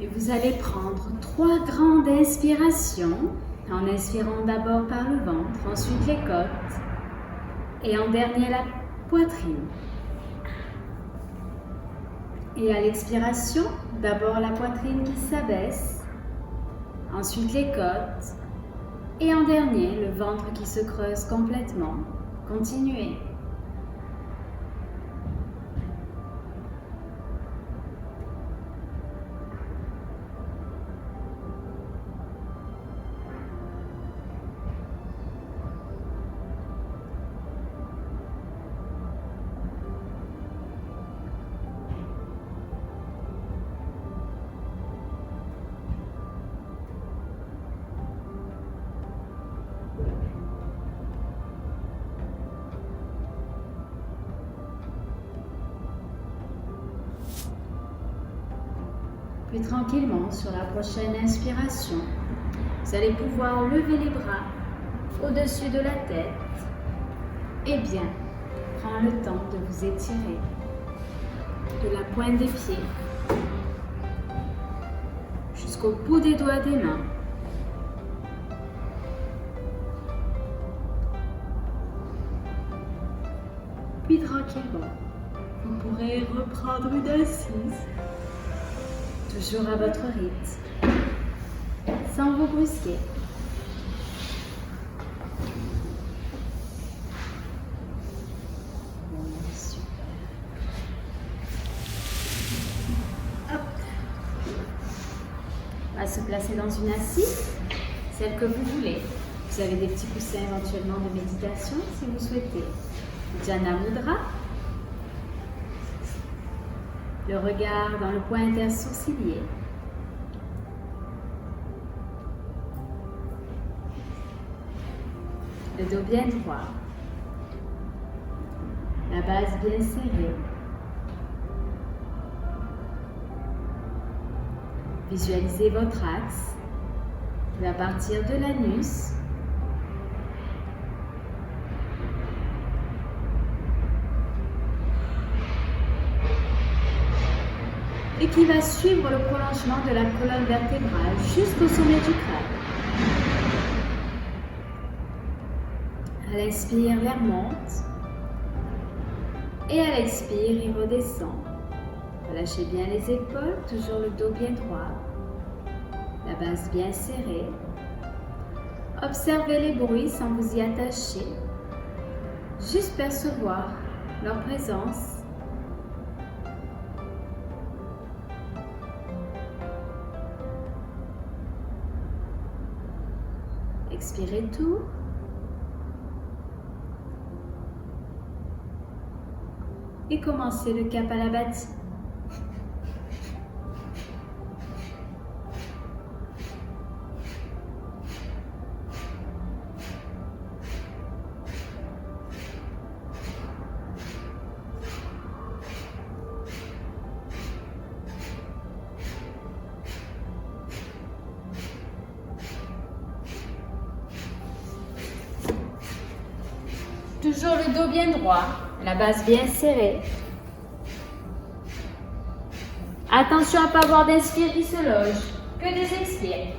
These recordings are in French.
Puis vous allez prendre 3 grandes inspirations, en inspirant d'abord par le ventre, ensuite les côtes et en dernier la poitrine. Et à l'expiration, d'abord la poitrine qui s'abaisse, ensuite les côtes et en dernier le ventre qui se creuse complètement. Continuez. Puis tranquillement, sur la prochaine inspiration, vous allez pouvoir lever les bras au-dessus de la tête et bien prendre le temps de vous étirer de la pointe des pieds jusqu'au bout des doigts des mains. Puis tranquillement, vous pourrez reprendre une assise. Toujours à votre rythme, sans vous brusquer. Super. Hop. On va se placer dans une assise, celle que vous voulez. Vous avez des petits coussins éventuellement de méditation si vous souhaitez. Jana Mudra. Le regard dans le point intersourcilier. Le dos bien droit. La base bien serrée. Visualisez votre axe qui va partir de l'anus et qui va suivre le prolongement de la colonne vertébrale jusqu'au sommet du crâne. À l'inspire, l'air monte et à l'expire, il redescend. Relâchez bien les épaules, toujours le dos bien droit, la base bien serrée. Observez les bruits sans vous y attacher, juste percevoir leur présence. Expirez tout. Et commencez le Kapalabhati. Toujours le dos bien droit, la base bien serrée. Attention à ne pas avoir d'inspire qui se loge, que des expires.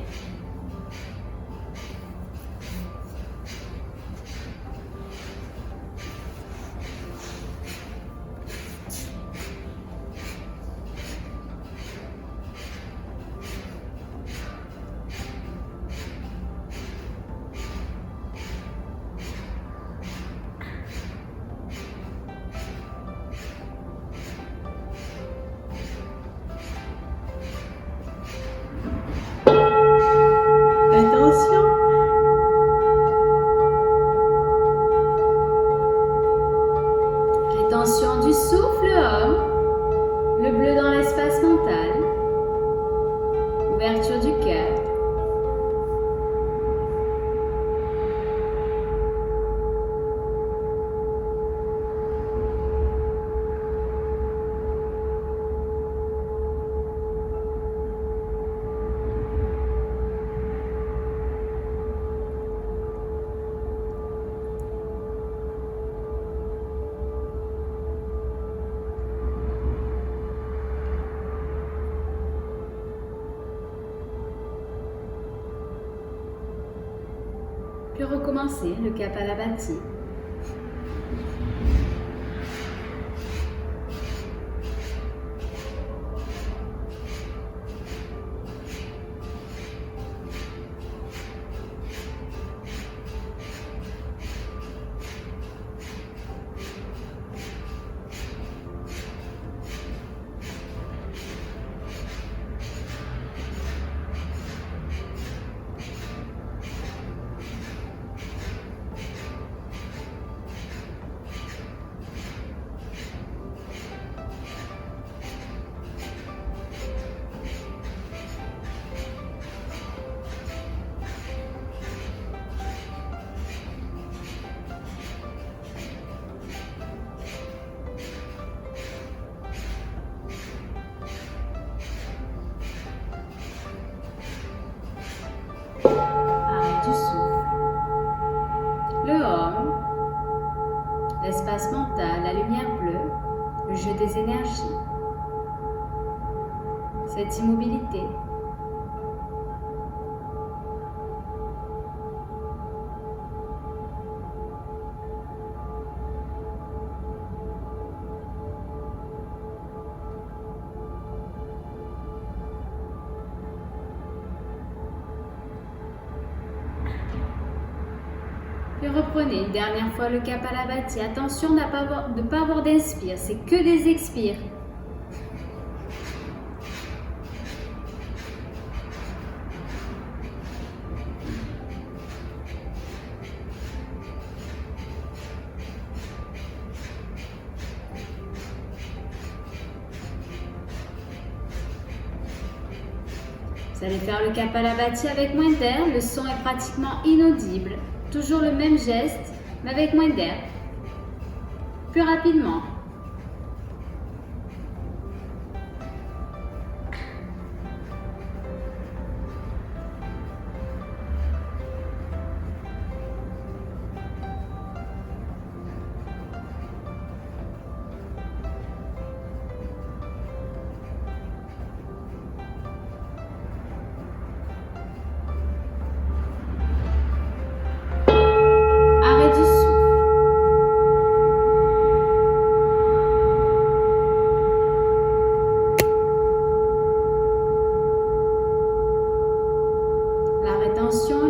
Rétention du souffle, homme. Le bleu dans l'espace mental. Ouverture du cœur. recommencer le Kapalabhati. L'espace mental, la lumière bleue, le jeu des énergies, cette immobilité. Et reprenez une dernière fois le Kapalabhati. Attention de ne pas avoir d'inspire, c'est que des expires. Vous allez faire le Kapalabhati avec moins d'air, le son est pratiquement inaudible. Toujours le même geste, mais avec moins d'air. Plus rapidement.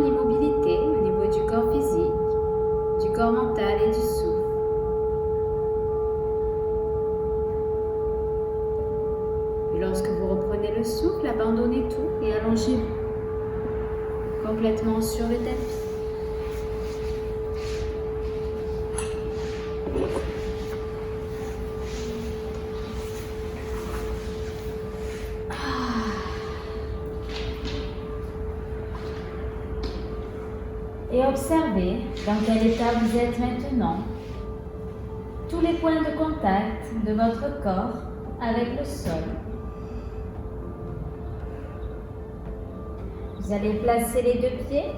L'immobilité au niveau du corps physique, du corps mental et du souffle. Et lorsque vous reprenez le souffle, abandonnez tout et allongez-vous complètement sur le tapis. Et observez dans quel état vous êtes maintenant. Tous les points de contact de votre corps avec le sol. Vous allez placer les deux pieds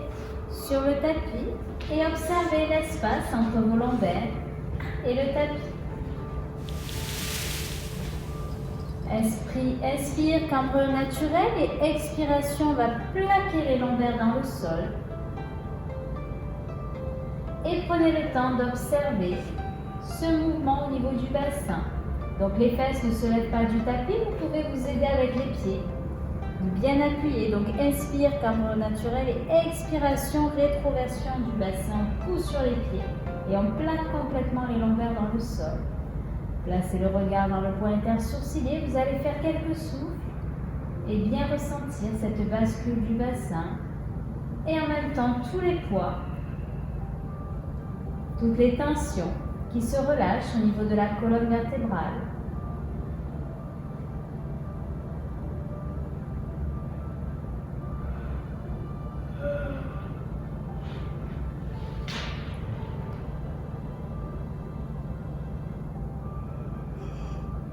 sur le tapis et observer l'espace entre vos lombaires et le tapis. Inspire cambrure naturelle et expiration va plaquer les lombaires dans le sol. Et prenez le temps d'observer ce mouvement au niveau du bassin. Donc les fesses ne se lèvent pas du tapis, vous pouvez vous aider avec les pieds. Bien appuyé, donc inspire cambrure naturelle et expiration rétroversion du bassin, pousse sur les pieds et on plaque complètement les lombaires dans le sol. Placez le regard dans le point intersourcilier, vous allez faire quelques souffles et bien ressentir cette bascule du bassin et en même temps tous les poids, toutes les tensions qui se relâchent au niveau de la colonne vertébrale.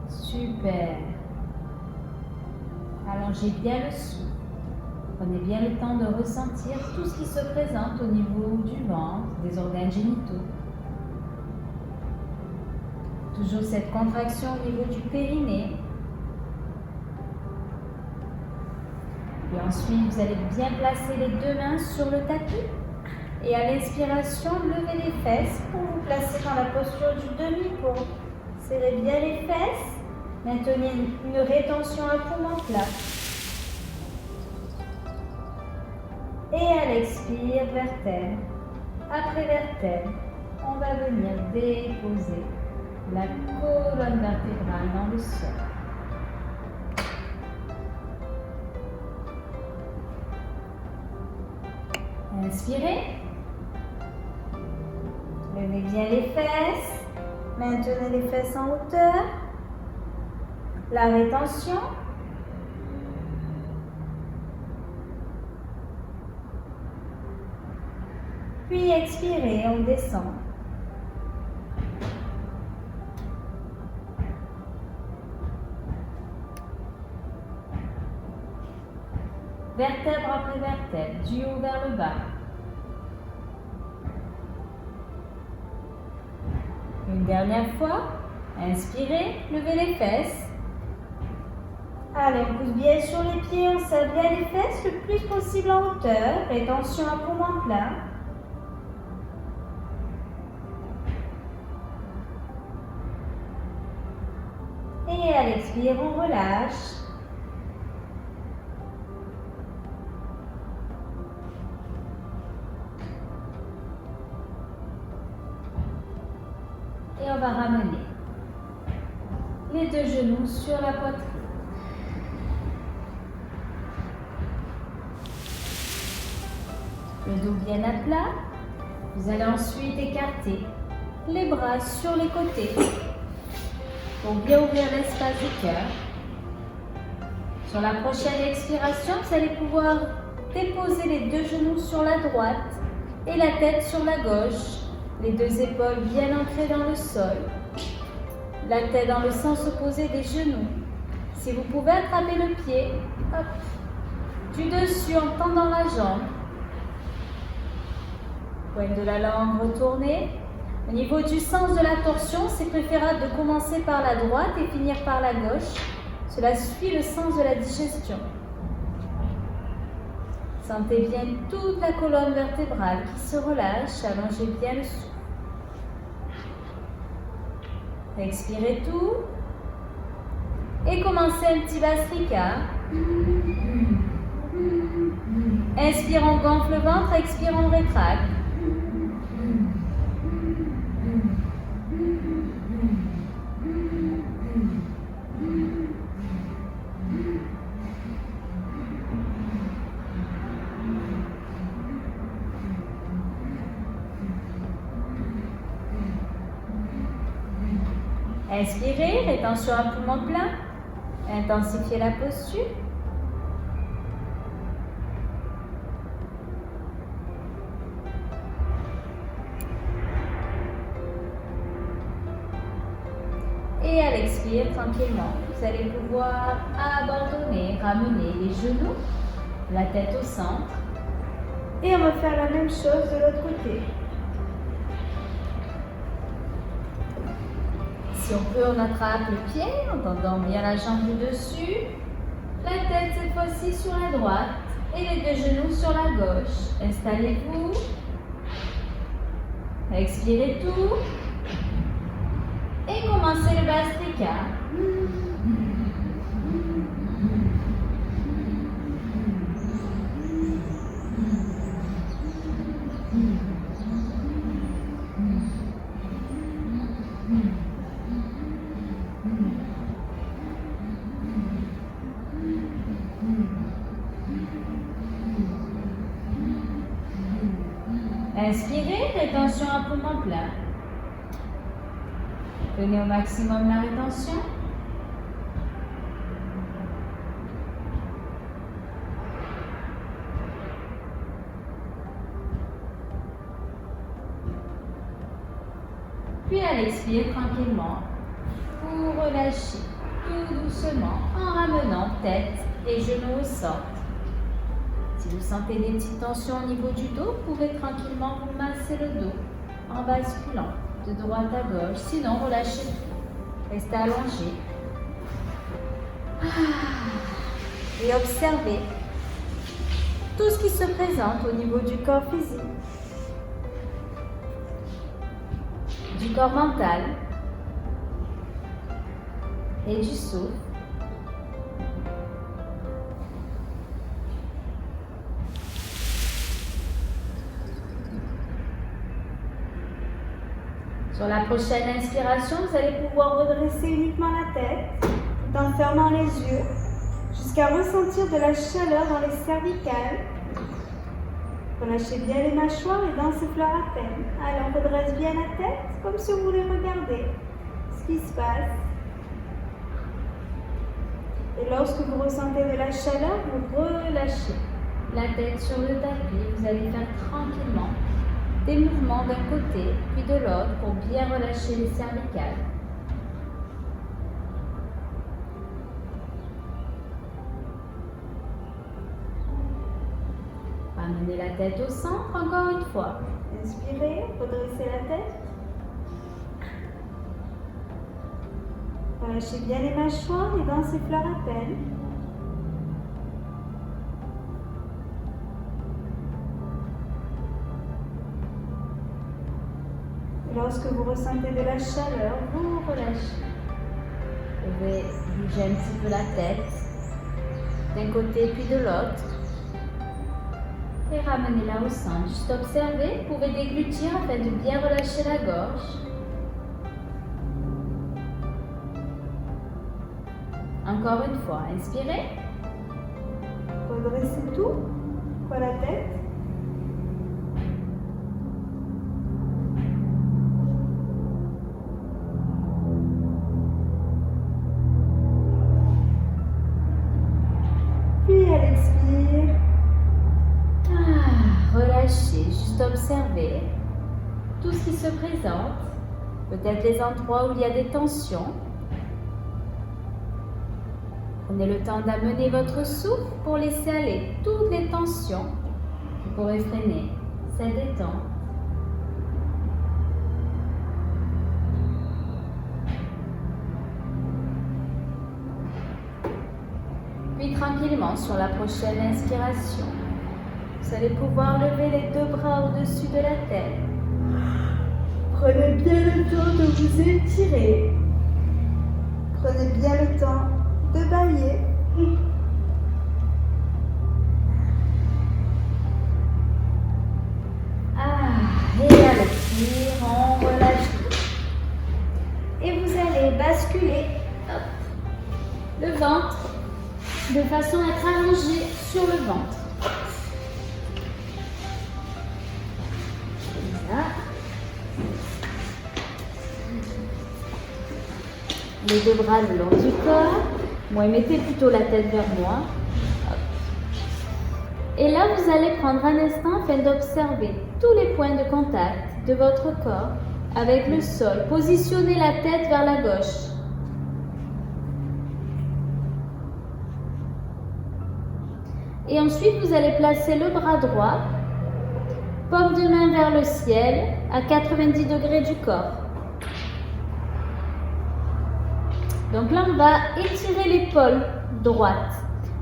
Super. Allongez bien le souffle. Prenez bien le temps de ressentir tout ce qui se présente au niveau du ventre, des organes génitaux. Toujours cette contraction au niveau du périnée. Et ensuite, vous allez bien placer les deux mains sur le tapis. Et à l'expiration, levez les fesses pour vous placer dans la posture du demi-pont. Serrez bien les fesses. Maintenez une rétention à poumon plat. Et à l'expire, vertèbre après vertèbre, on va venir déposer la colonne vertébrale dans le sol. Inspirez. Levez bien les fesses. Maintenez les fesses en hauteur. La rétention. Puis expirez, on descend. Vertèbre après vertèbre, du haut vers le bas. Une dernière fois, inspirez, levez les fesses. Allez, on pousse bien sur les pieds, on serre bien les fesses le plus possible en hauteur. Rétention à poumon plat. Et à l'expire, on relâche. Et on va ramener les deux genoux sur la poitrine. Le dos bien à plat. Vous allez ensuite écarter les bras sur les côtés pour bien ouvrir l'espace du cœur. Sur la prochaine expiration, vous allez pouvoir déposer les deux genoux sur la droite et la tête sur la gauche. Les deux épaules bien ancrées dans le sol. La tête dans le sens opposé des genoux. Si vous pouvez attraper le pied, hop, du dessus en tendant la jambe. Pointe de la langue retournée. Au niveau du sens de la torsion, c'est préférable de commencer par la droite et finir par la gauche. Cela suit le sens de la digestion. Sentez bien toute la colonne vertébrale qui se relâche. Allongez bien le souffle. Expirez tout. Et commencez un petit Bhastrika. Inspire, on gonfle le ventre. Expire, on rétracte. Inspirez, rétention à poumon plein. Intensifiez la posture. Et à l'expire, tranquillement, vous allez pouvoir abandonner, ramener les genoux, la tête au centre. Et on va faire la même chose de l'autre côté. Si on peut, on attrape le pied en tendant bien la jambe du dessus. La tête cette fois-ci sur la droite et les deux genoux sur la gauche. Installez-vous. Expirez tout. Et commencez le Bhastrika. Inspirez, rétention à poumon plein. Tenez au maximum la rétention. Puis à l'expire, tranquillement, vous relâchez tout doucement en ramenant tête et genoux au centre. Si vous sentez des petites tensions au niveau du dos, vous pouvez tranquillement vous masser le dos en basculant de droite à gauche. Sinon, relâchez tout. Restez allongé. Et observez tout ce qui se présente au niveau du corps physique. du corps mental et du souffle. Sur la prochaine inspiration, vous allez pouvoir redresser uniquement la tête tout en fermant les yeux jusqu'à ressentir de la chaleur dans les cervicales. Relâchez bien les mâchoires, les dents s'effleurent à peine. Allez, on redresse bien la tête comme si vous voulez regarder ce qui se passe. Et lorsque vous ressentez de la chaleur, vous relâchez la tête sur le tapis. Vous allez faire tranquillement des mouvements d'un côté puis de l'autre pour bien relâcher les cervicales. Ramenez la tête au centre encore une fois. Inspirez, redressez la tête. Relâchez bien les mâchoires, les dents s'effleurent à peine. Lorsque vous ressentez de la chaleur, vous relâchez. Vous pouvez bouger un petit peu la tête d'un côté puis de l'autre. Et ramenez-la au centre. Juste observez, vous pouvez déglutir afin de bien relâcher la gorge. Encore une fois, inspirez. Redressez tout, la tête. Puis à l'expire. Relâchez, juste observez tout ce qui se présente, peut-être les endroits où il y a des tensions. Prenez le temps d'amener votre souffle pour laisser aller toutes les tensions qui pourraient freiner cette détente. Puis tranquillement sur la prochaine inspiration, vous allez pouvoir lever les deux bras au-dessus de la tête. Prenez bien le temps de vous étirer. Prenez bien le temps de bailler. Et à l'expire, on relâche tout. Et vous allez basculer le ventre de façon à être allongé sur le ventre. Voilà. Les deux bras le long du corps. Moi, mettez plutôt la tête vers moi. Et là, vous allez prendre un instant afin d'observer tous les points de contact de votre corps avec le sol. Positionnez la tête vers la gauche. Et ensuite, vous allez placer le bras droit, paume de main vers le ciel, à 90 degrés du corps. Donc là, on va étirer l'épaule droite.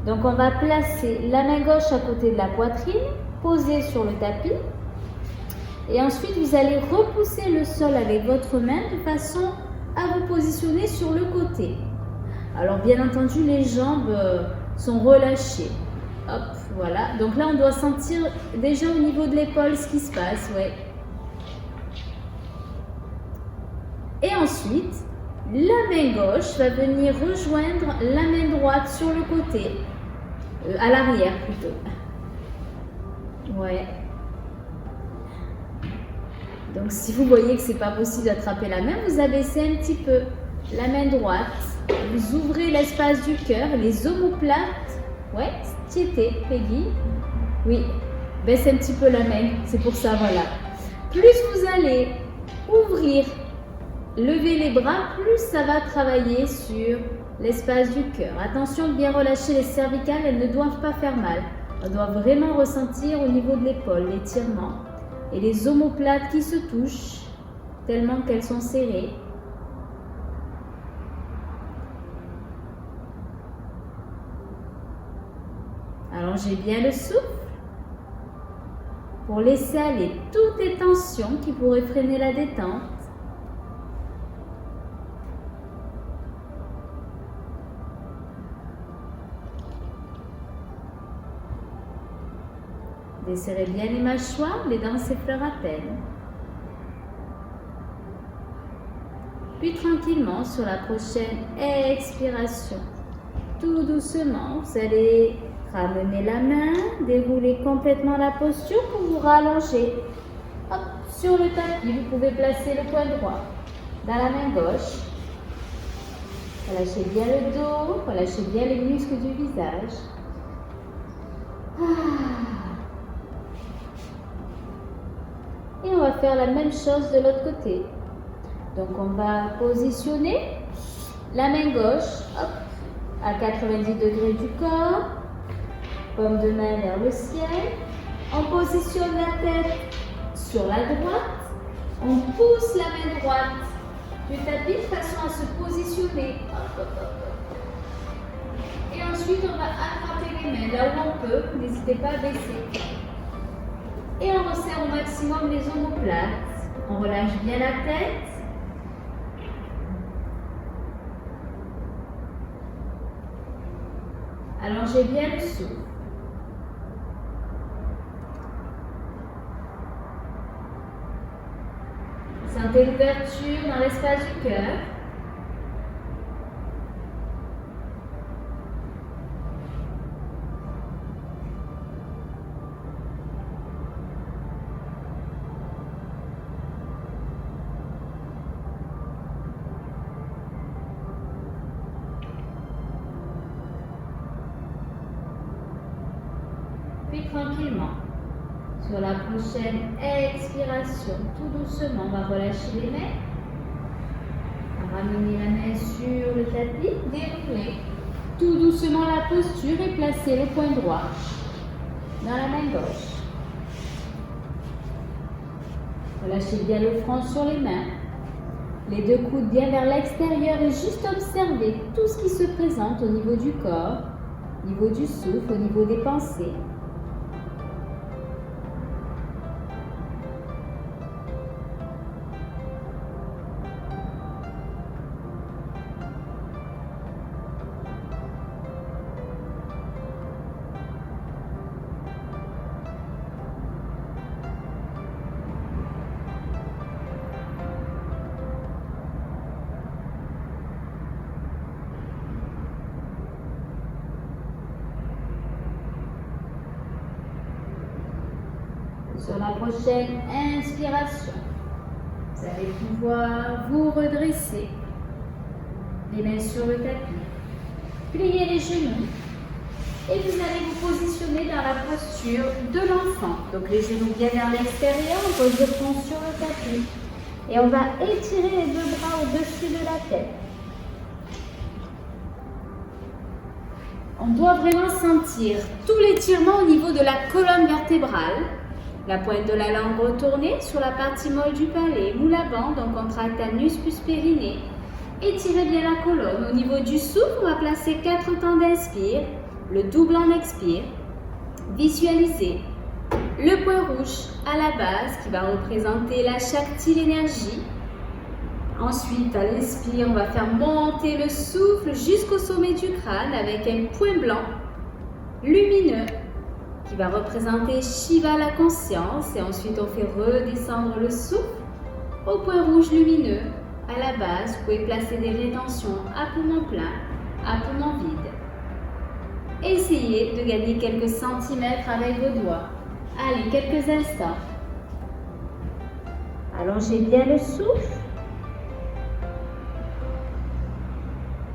Donc on va placer la main gauche à côté de la poitrine, posée sur le tapis. Et ensuite, vous allez repousser le sol avec votre main de façon à vous positionner sur le côté. Alors bien entendu, les jambes sont relâchées. Hop, voilà. Donc là, on doit sentir déjà au niveau de l'épaule ce qui se passe, ouais. Et ensuite, la main gauche va venir rejoindre la main droite sur le côté, à l'arrière plutôt. Ouais. Donc si vous voyez que c'est pas possible d'attraper la main, vous abaissez un petit peu la main droite. Vous ouvrez l'espace du cœur, les omoplates. Ouais, c'était Peggy. Oui, baisse un petit peu la main, c'est pour ça, voilà. Plus vous allez ouvrir, lever les bras, plus ça va travailler sur l'espace du cœur. Attention de bien relâcher les cervicales, elles ne doivent pas faire mal. On doit vraiment ressentir au niveau de l'épaule l'étirement et les omoplates qui se touchent tellement qu'elles sont serrées. Allongez bien le souffle pour laisser aller toutes les tensions qui pourraient freiner la détente. Desserrez bien les mâchoires, les dents s'effleurent à peine. Puis tranquillement, sur la prochaine expiration, tout doucement, vous allez ramener la main, dérouler complètement la posture pour vous rallonger. Hop, sur le tapis, vous pouvez placer le poing droit dans la main gauche. Relâchez bien le dos, relâchez bien les muscles du visage. Et on va faire la même chose de l'autre côté. Donc on va positionner la main gauche hop, à 90 degrés du corps, paume de main vers le ciel. On positionne la tête sur la droite. On pousse la main droite du tapis de façon à se positionner. Et ensuite on va attraper les mains là où on peut. N'hésitez pas à baisser. Et on resserre au maximum les omoplates. On relâche bien la tête. Allongez bien le souffle. Sentez l'ouverture dans l'espace du cœur. Puis tranquillement, sur la prochaine expiration, tout doucement, on va relâcher les mains. On va ramener la main sur le tapis, dérouler tout doucement la posture et placer le poing droit dans la main gauche. Relâchez bien le front sur les mains. Les deux coudes bien vers l'extérieur et juste observer tout ce qui se présente au niveau du corps, au niveau du souffle, au niveau des pensées. Sur la prochaine inspiration, vous allez pouvoir vous redresser, les mains sur le tapis, plier les genoux et vous allez vous positionner dans la posture de l'enfant. Donc les genoux bien vers l'extérieur, on pose le front sur le tapis et on va étirer les deux bras au-dessus de la tête. On doit vraiment sentir tout l'étirement au niveau de la colonne vertébrale. La pointe de la langue retournée sur la partie molle du palais, moule à bande, on contracte anus plus périnée. Étirez bien la colonne. Au niveau du souffle, on va placer 4 temps d'inspire, le double en expire. Visualisez le point rouge à la base qui va représenter la Shakti, l'énergie. Ensuite, à l'inspire, on va faire monter le souffle jusqu'au sommet du crâne avec un point blanc lumineux qui va représenter Shiva, la conscience, et ensuite on fait redescendre le souffle au point rouge lumineux. À la base, vous pouvez placer des rétentions à poumon plein, à poumon vide. Essayez de gagner quelques centimètres avec vos doigts. Allez, quelques instants. Allongez bien le souffle.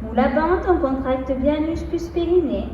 Moule à bande, on contracte bien l'anus plus périnée.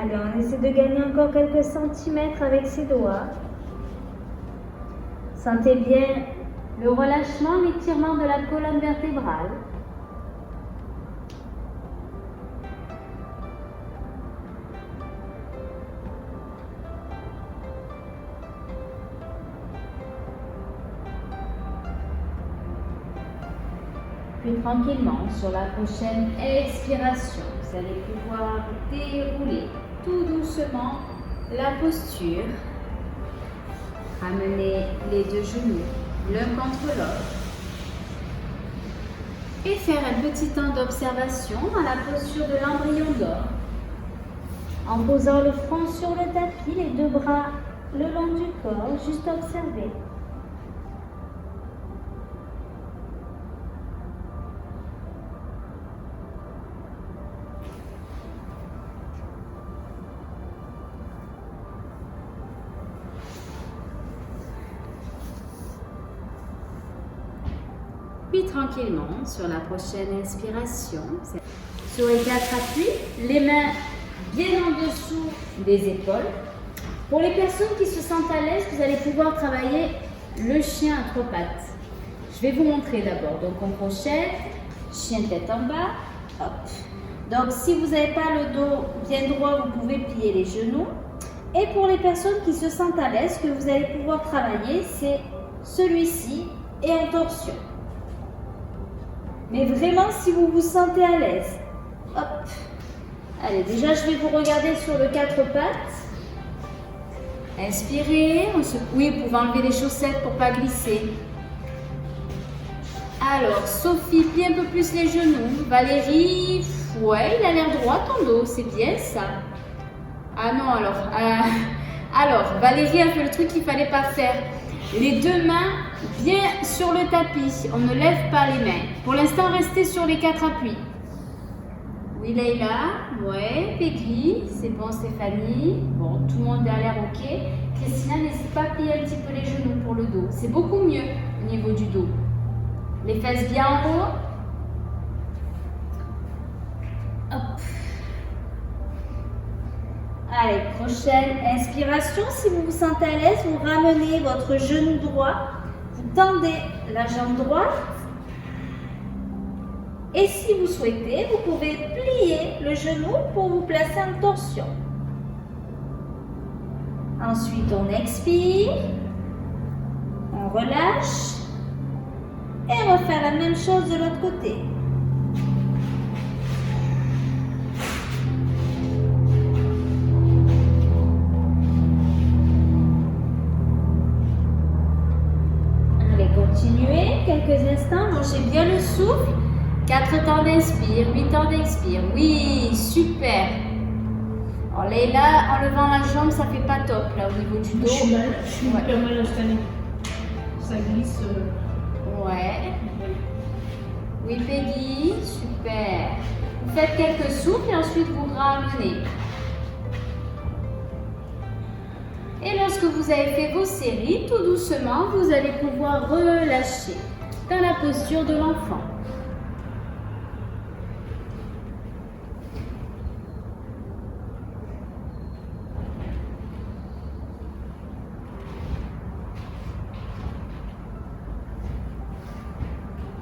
Allez, on essaie de gagner encore quelques centimètres avec ses doigts. Sentez bien le relâchement, l'étirement de la colonne vertébrale. Puis tranquillement, sur la prochaine expiration, vous allez pouvoir dérouler tout doucement la posture. Ramener les deux genoux l'un contre l'autre. Et faire un petit temps d'observation à la posture de l'embryon d'or. En posant le front sur le tapis, les deux bras le long du corps, juste observer. Puis tranquillement, sur la prochaine inspiration, sur les 4 appuis, les mains bien en dessous des épaules. Pour les personnes qui se sentent à l'aise, vous allez pouvoir travailler le chien à 3 pattes. Je vais vous montrer d'abord. Donc on crochette, chien tête en bas, hop. Donc si vous n'avez pas le dos bien droit, vous pouvez plier les genoux. Et pour les personnes qui se sentent à l'aise, ce que vous allez pouvoir travailler, c'est celui-ci et en torsion. Mais vraiment, si vous vous sentez à l'aise, hop. Allez, déjà, je vais vous regarder sur le 4 pattes. Inspirez. Oui, vous pouvez enlever les chaussettes pour ne pas glisser. Alors, Sophie, plie un peu plus les genoux. Valérie, ouais, il a l'air droit ton dos, c'est bien ça. Ah non, alors. Alors, Valérie a fait le truc qu'il ne fallait pas faire. Les deux mains bien sur le tapis. On ne lève pas les mains. Pour l'instant, restez sur les 4 appuis. Oui, Leïla. Ouais, Peggy. C'est bon, Stéphanie. Bon, tout le monde a l'air OK. Christina, n'hésite pas à plier un petit peu les genoux pour le dos. C'est beaucoup mieux au niveau du dos. Les fesses bien en haut. Hop. Allez, prochaine inspiration. Si vous vous sentez à l'aise, vous ramenez votre genou droit. Vous tendez la jambe droite. Et si vous souhaitez, vous pouvez plier le genou pour vous placer en torsion. Ensuite, on expire. On relâche. Et on va faire la même chose de l'autre côté. Allez, continuez quelques instants. Lâchez bien le souffle. 4 temps d'inspire, 8 temps d'expire. Oui, super. Alors Leïla, en levant la jambe, ça fait pas top là au niveau du dos. Je suis hyper mal installée. Ça glisse. Ouais. Oui, Peggy, super. Vous faites quelques souffles et ensuite vous ramenez. Et lorsque vous avez fait vos séries, tout doucement, vous allez pouvoir relâcher dans la posture de l'enfant.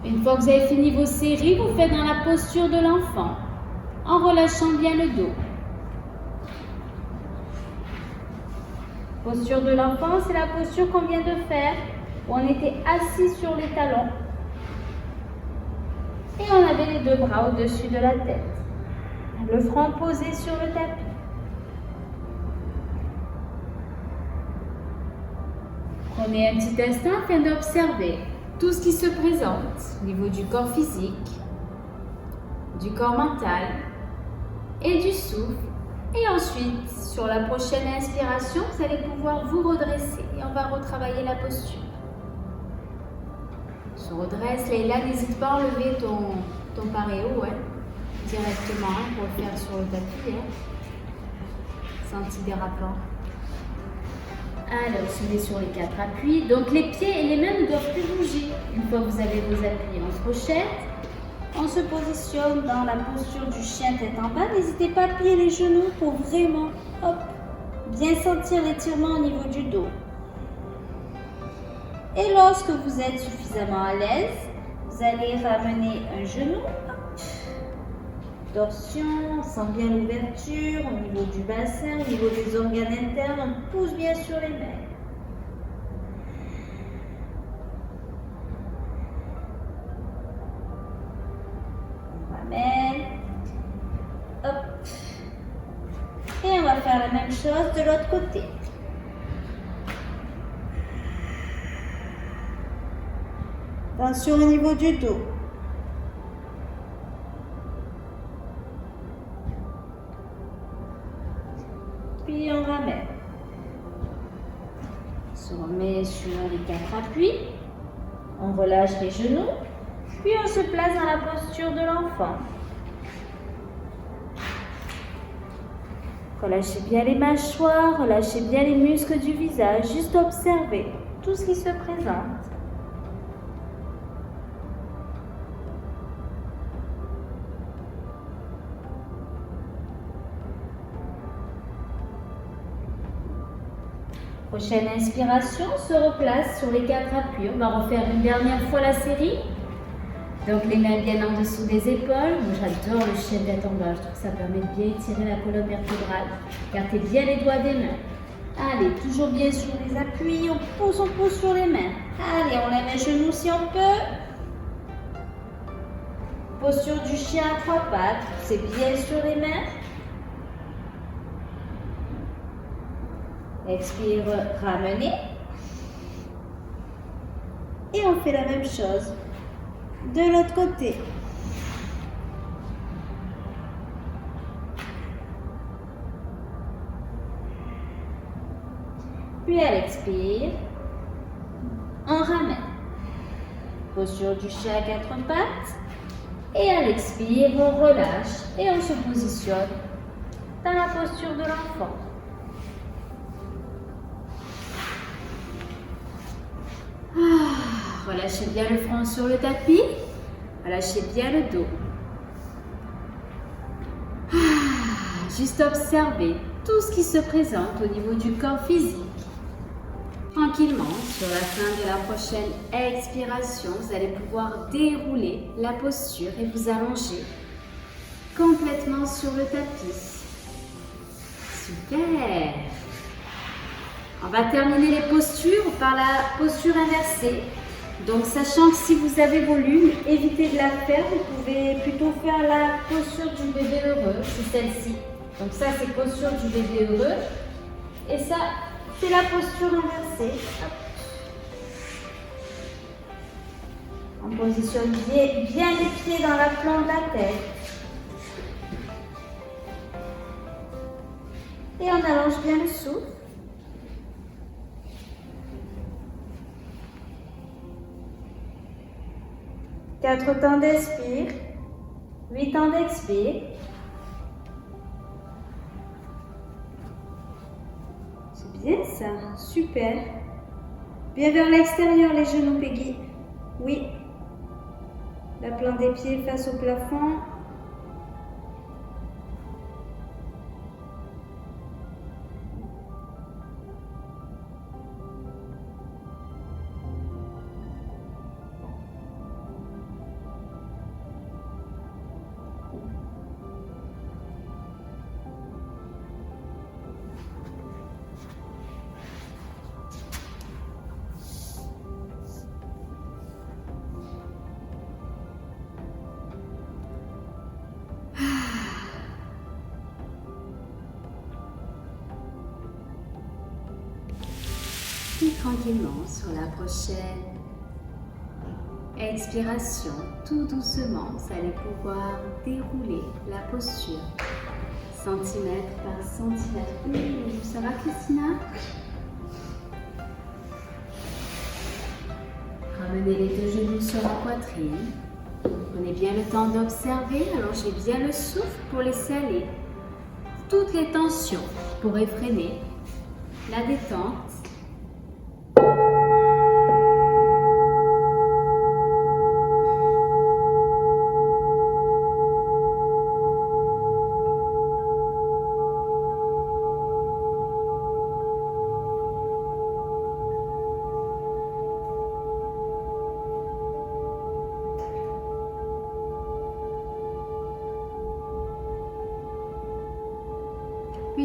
Une fois que vous avez fini vos séries, vous faites dans la posture de l'enfant, en relâchant bien le dos. Posture de l'enfant, c'est la posture qu'on vient de faire, où on était assis sur les talons. Et on avait les deux bras au-dessus de la tête. Le front posé sur le tapis. Prenez un petit instant afin d'observer tout ce qui se présente au niveau du corps physique, du corps mental et du souffle. Et ensuite, sur la prochaine inspiration, vous allez pouvoir vous redresser et on va retravailler la posture. Se redresse, Leïla, n'hésite pas à enlever ton paréo directement pour le faire sur le tapis, anti-dérapant. Alors, se met sur les 4 appuis. Donc, les pieds et les mains ne doivent plus bouger. Une fois que vous avez vos appuis, on se crochette. On se positionne dans la posture du chien tête en bas. N'hésitez pas à plier les genoux pour vraiment, hop, bien sentir l'étirement au niveau du dos. Et lorsque vous êtes suffisamment à l'aise, vous allez ramener un genou, hop, torsion, on sent bien l'ouverture au niveau du bassin, au niveau des organes internes, on pousse bien sur les mains. Hop. Et on va faire la même chose de l'autre côté. Attention au niveau du dos. Puis on ramène. On se remet sur les 4 appuis. On relâche les genoux. Puis on se place dans la posture de l'enfant. Relâchez bien les mâchoires, relâchez bien les muscles du visage. Juste observez tout ce qui se présente. Prochaine inspiration, on se replace sur les 4 appuis. On va refaire une dernière fois la série. Donc les mains bien en dessous des épaules. Moi j'adore le chien tête en bas. Je trouve que ça permet de bien étirer la colonne vertébrale. Gardez bien les doigts des mains. Allez, toujours bien sur les appuis. On pousse sur les mains. Allez, on lève les genoux si on peut. Posture du chien à 3 pattes. C'est bien sur les mains. Expire, ramenez. Et on fait la même chose de l'autre côté. Puis à l'expire, on ramène. Posture du chien à 4 pattes. Et à l'expire, on relâche et on se positionne dans la posture de l'enfant. Relâchez bien le front sur le tapis. Relâchez bien le dos. Juste observez tout ce qui se présente au niveau du corps physique. Tranquillement, sur la fin de la prochaine expiration, vous allez pouvoir dérouler la posture et vous allonger complètement sur le tapis. Super! On va terminer les postures par la posture inversée. Donc, sachant que si vous avez volume, évitez de la faire. Vous pouvez plutôt faire la posture du bébé heureux, c'est celle-ci. Donc ça, c'est posture du bébé heureux. Et ça, c'est la posture inversée. Hop. On positionne bien les pieds dans l'aplomb de la tête. Et on allonge bien le souffle. 4 temps d'expire, 8 temps d'expire. C'est bien ça, super. Bien vers l'extérieur les genoux, Peggy. Oui. La plante des pieds face au plafond. Puis tranquillement sur la prochaine expiration, tout doucement, vous allez pouvoir dérouler la posture centimètre par centimètre. Ça va, Christina? Ramenez les 2 genoux sur la poitrine. Prenez bien le temps d'observer, allongez bien le souffle pour laisser aller toutes les tensions, pour freiner la détente.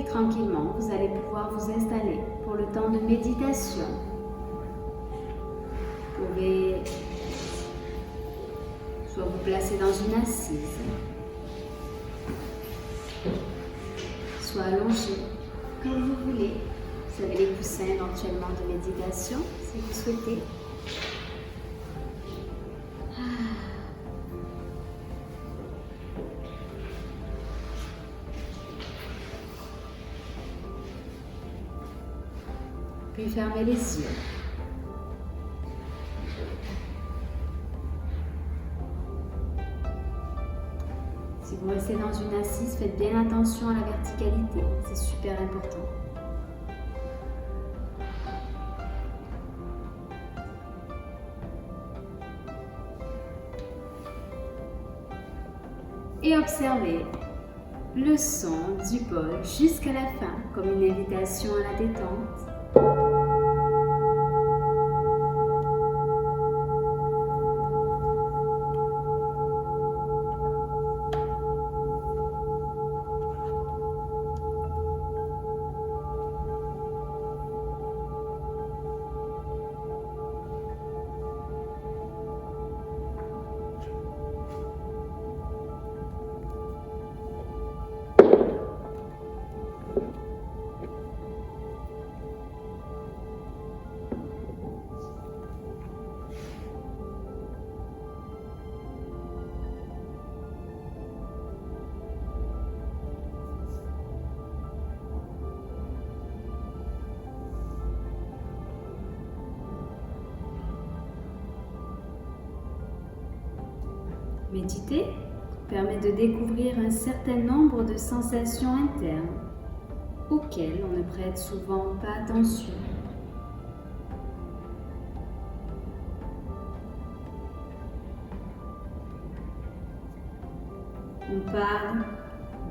tranquillement, vous allez pouvoir vous installer pour le temps de méditation. Vous pouvez soit vous placer dans une assise, soit allongé, comme vous voulez. Vous avez les coussins éventuellement de méditation, si vous souhaitez. Puis fermez les yeux. Si vous restez dans une assise, faites bien attention à la verticalité, c'est super important. Et observez le son du bol jusqu'à la fin, comme une invitation à la détente. Méditer permet de découvrir un certain nombre de sensations internes auxquelles on ne prête souvent pas attention. On parle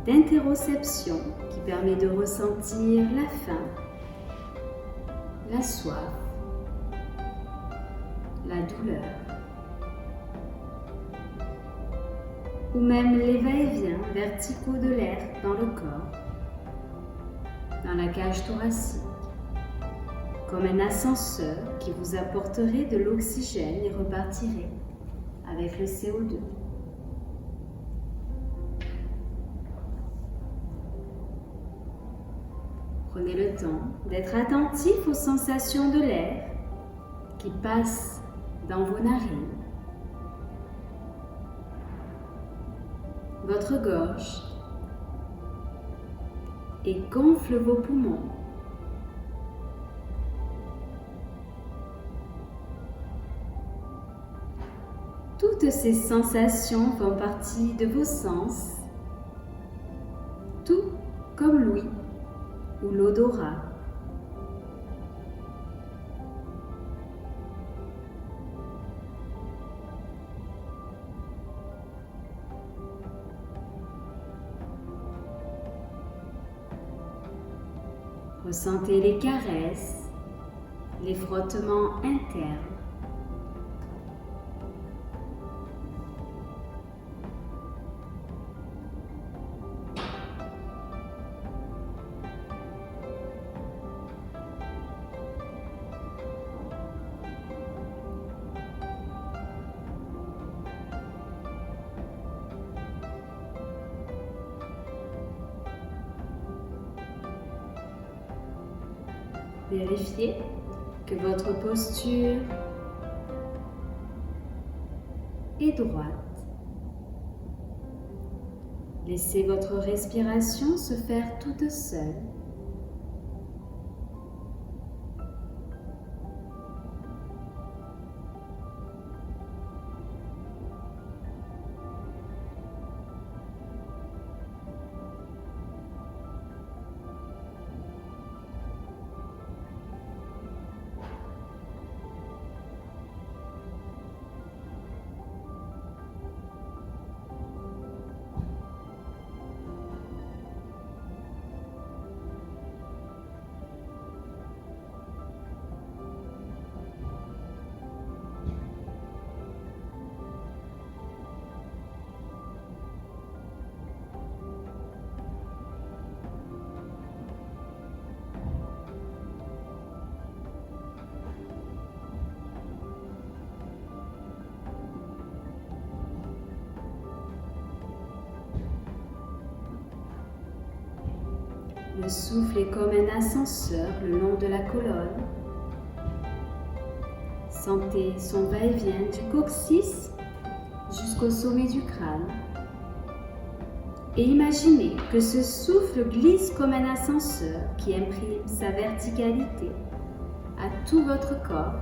d'interoception qui permet de ressentir la faim, la soif, la douleur, ou même les va-et-vient verticaux de l'air dans le corps, dans la cage thoracique, comme un ascenseur qui vous apporterait de l'oxygène et repartirait avec le CO2. Prenez le temps d'être attentif aux sensations de l'air qui passe dans vos narines, votre gorge et gonfle vos poumons. Toutes ces sensations font partie de vos sens, tout comme l'ouïe ou l'odorat. Ressentez les caresses, les frottements internes. Vérifiez que votre posture est droite. Laissez votre respiration se faire toute seule. Le souffle est comme un ascenseur le long de la colonne. Sentez son va-et-vient du coccyx jusqu'au sommet du crâne. Et imaginez que ce souffle glisse comme un ascenseur qui imprime sa verticalité à tout votre corps.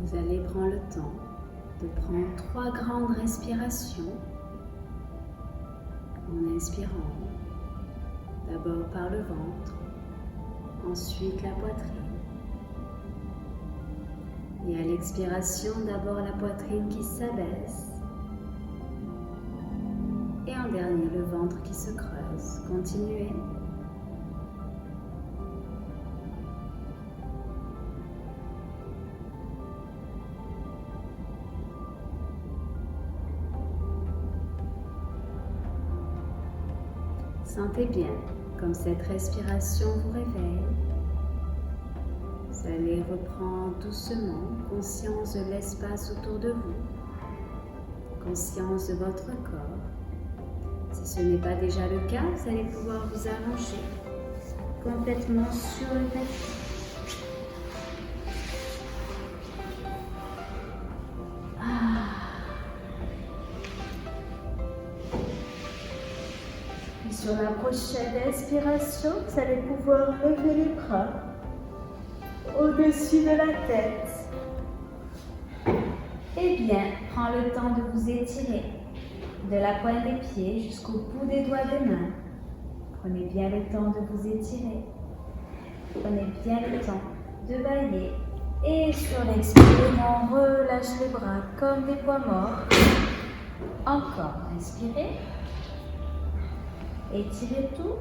Vous allez prendre le temps de prendre 3 grandes respirations en inspirant d'abord par le ventre, ensuite la poitrine et à l'expiration d'abord la poitrine qui s'abaisse et en dernier le ventre qui se creuse. Continuez. Sentez bien comme cette respiration vous réveille. Vous allez reprendre doucement conscience de l'espace autour de vous, conscience de votre corps. Si ce n'est pas déjà le cas, vous allez pouvoir vous allonger complètement sur le tapis. Sur la prochaine inspiration, vous allez pouvoir lever les bras au-dessus de la tête. Et Eh bien, prends le temps de vous étirer de la pointe des pieds jusqu'au bout des doigts des mains. Prenez bien le temps de vous étirer. Prenez bien le temps de bailler. Et sur l'expiration, relâche les bras comme des poids morts. Encore, inspirez. Étirez tout.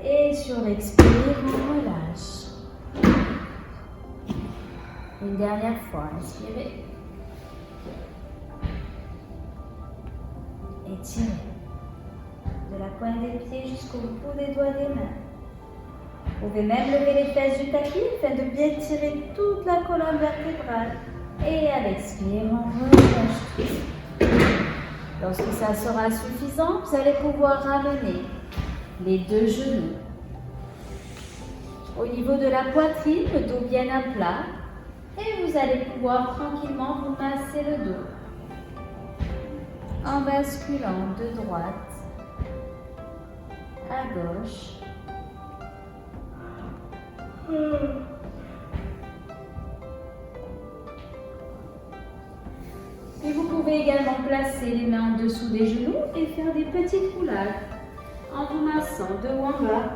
Et sur l'expire, on relâche. Une dernière fois, inspirez. Étirez. De la pointe des pieds jusqu'au bout des doigts des mains. Vous pouvez même lever les fesses du tapis afin de bien tirer toute la colonne vertébrale. Et à l'expire, on relâche tout. Lorsque ça sera suffisant, vous allez pouvoir ramener les deux genoux au niveau de la poitrine, le dos bien à plat. Et vous allez pouvoir tranquillement vous masser le dos en basculant de droite à gauche. Et vous pouvez également placer les mains en dessous des genoux et faire des petites roulades en vous massant de haut en bas.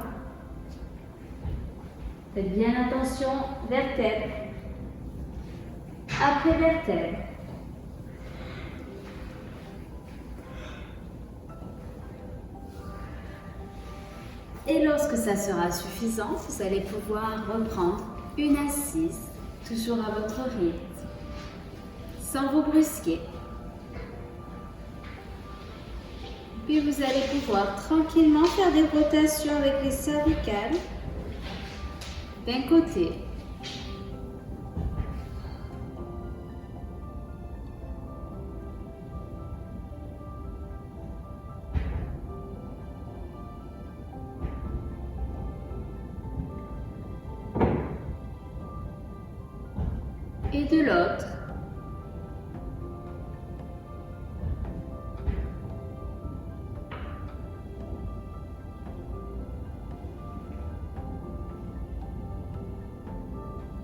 Faites bien attention, vertèbre après vertèbre. Et lorsque ça sera suffisant, vous allez pouvoir reprendre une assise, toujours à votre rythme, sans vous brusquer. Puis vous allez pouvoir tranquillement faire des rotations avec les cervicales d'un côté. Et de l'autre.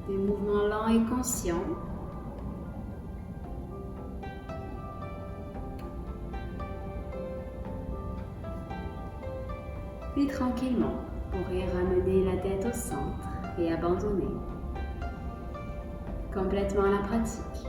Des mouvements lents et conscients. Puis tranquillement, vous pourrez ramener la tête au centre et abandonner complètement la pratique.